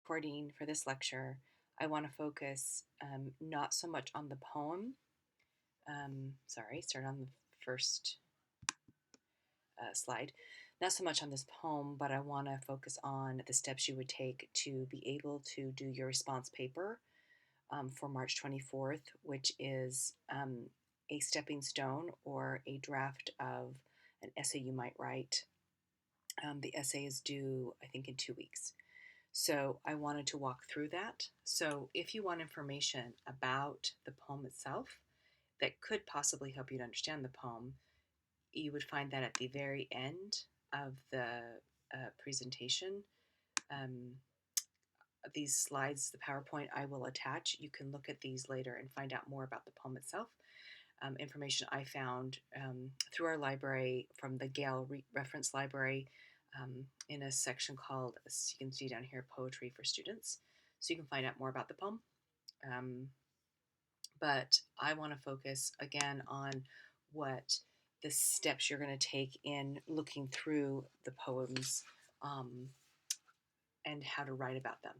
recording for this lecture, I want to focus not so much on the poem. Start on the first slide. Not so much on this poem, but I want to focus on the steps you would take to be able to do your response paper for March 24th, which is a stepping stone or a draft of an essay you might write. The essay is due, I think, in 2 weeks. So I wanted to walk through that. So if you want information about the poem itself that could possibly help you to understand the poem, you would find that at the very end of the presentation. These slides, the PowerPoint I will attach, you can look at these later and find out more about the poem itself. Information I found through our library from the Gale Reference Library in a section called, as you can see down here, Poetry for Students. So you can find out more about the poem. But I want to focus again on what the steps you're going to take in looking through the poems and how to write about them.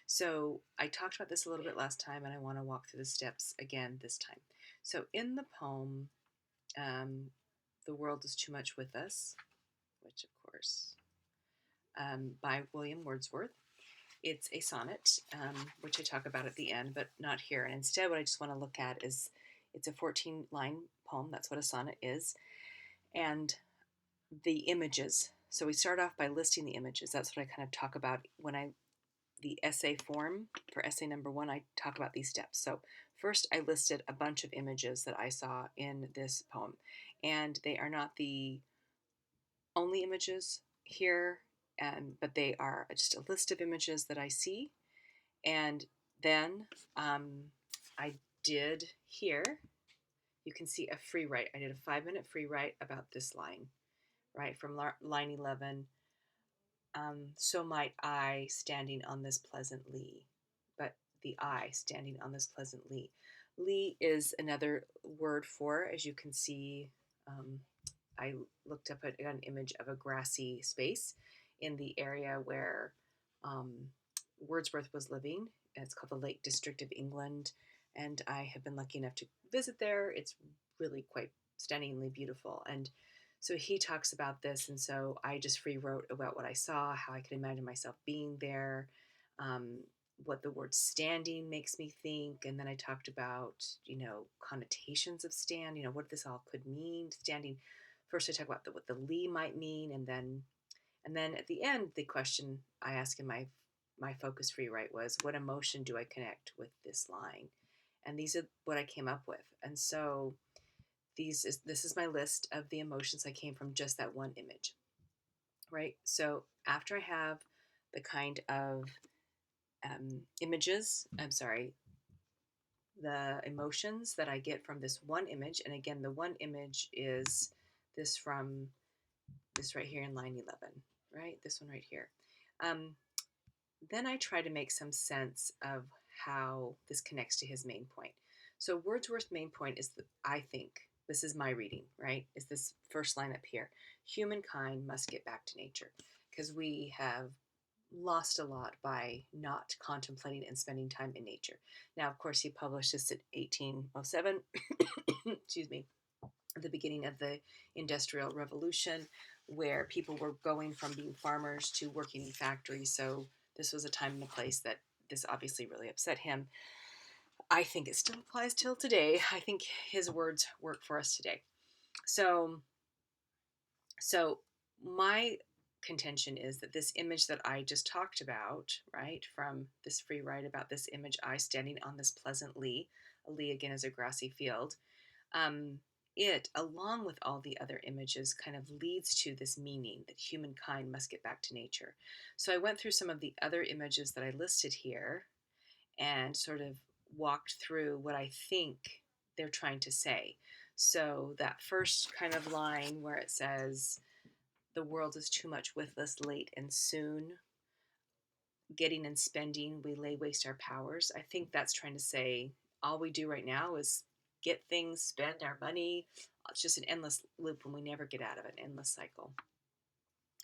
So I talked about this a little bit last time, and I want to walk through the steps again this time. So in the poem, The World is Too Much With Us, which of course, by William Wordsworth. It's a sonnet, which I talk about at the end, but not here. And instead, what I just want to look at is it's a 14-line poem. That's what a sonnet is. And the images. So we start off by listing the images. That's what I kind of talk about when the essay form for essay number 1, I talk about these steps. So first, I listed a bunch of images that I saw in this poem. And they are not the only images here, but they are just a list of images that I see. And then I did here, you can see a free write. I did a 5-minute free write about this line, right, from line 11. So might I standing on this pleasant lea, but the I standing on this pleasant lea. Lea is another word for, as you can see, I looked up an image of a grassy space in the area where Wordsworth was living. It's called the Lake District of England, and I have been lucky enough to visit there. It's really quite stunningly beautiful. And so he talks about this, and so I just free wrote about what I saw, how I could imagine myself being there, what the word standing makes me think, and then I talked about, connotations of stand, what this all could mean, standing. First I talk about what the lea might mean, and then at the end, the question I asked in my focus free write was, what emotion do I connect with this line? And these are what I came up with. And so this is my list of the emotions I came from just that one image, right? So after I have the kind of the emotions that I get from this one image, and again, the one image is this right here in line 11, right? This one right here. Then I try to make some sense of how this connects to his main point. So Wordsworth's main point is I think, this is my reading, right, is this first line up here. Humankind must get back to nature because we have lost a lot by not contemplating and spending time in nature. Now, of course, he published this in 1807, excuse me, at the beginning of the Industrial Revolution, where people were going from being farmers to working in factories. So this was a time and a place that this obviously really upset him. I think it still applies till today. I think his words work for us today. So my contention is that this image that I just talked about, right, from this free write about this image, I standing on this pleasant lea, a lea again is a grassy field, it, along with all the other images, kind of leads to this meaning that humankind must get back to nature. So I went through some of the other images that I listed here and sort of walked through what I think they're trying to say. So that first kind of line where it says, the world is too much with us late and soon, getting and spending, we lay waste our powers. I think that's trying to say all we do right now is get things, spend our money. It's just an endless loop and we never get out of it, an endless cycle.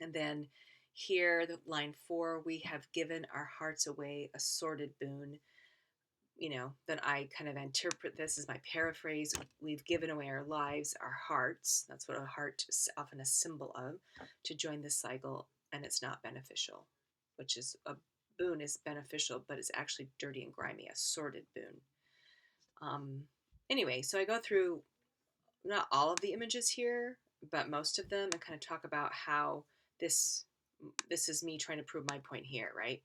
And then Here, the line 4, we have given our hearts away, a sordid boon. Then I kind of interpret this as my paraphrase. We've given away our lives, our hearts. That's what a heart is often a symbol of, to join this cycle, and it's not beneficial, which is a boon is beneficial, but it's actually dirty and grimy, a sordid boon. Anyway, so I go through not all of the images here, but most of them, and kind of talk about how this is me trying to prove my point here, right?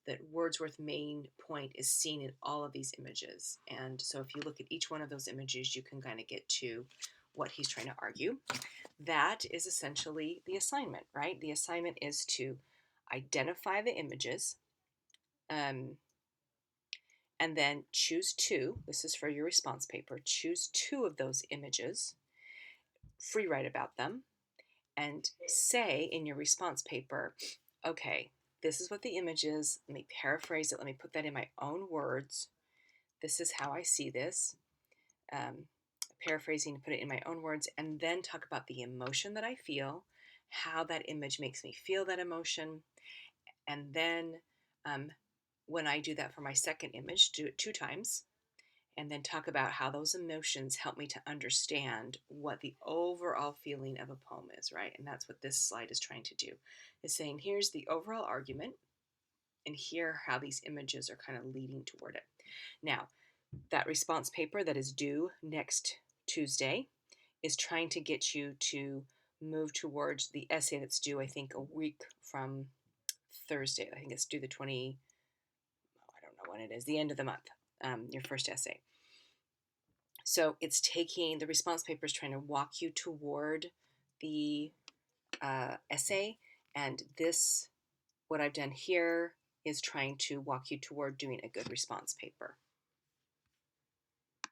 That Wordsworth's main point is seen in all of these images. And so if you look at each one of those images, you can kind of get to what he's trying to argue. That is essentially the assignment, right? The assignment is to identify the images, and then choose two. This is for your response paper. Choose two of those images, free write about them, and say in your response paper, okay, this is what the image is. Let me paraphrase it. Let me put that in my own words. This is how I see this. Paraphrasing to put it in my own words, and then talk about the emotion that I feel, how that image makes me feel that emotion. And then when I do that for my second image, do it 2 times, and then talk about how those emotions help me to understand what the overall feeling of a poem is, right? And that's what this slide is trying to do, is saying, here's the overall argument, and here how these images are kind of leading toward it. Now, that response paper that is due next Tuesday is trying to get you to move towards the essay that's due, I think, a week from Thursday. I think it's due the 20, I don't know when it is, the end of the month, your first essay. So it's taking, the response paper is trying to walk you toward the essay, and this, what I've done here, is trying to walk you toward doing a good response paper.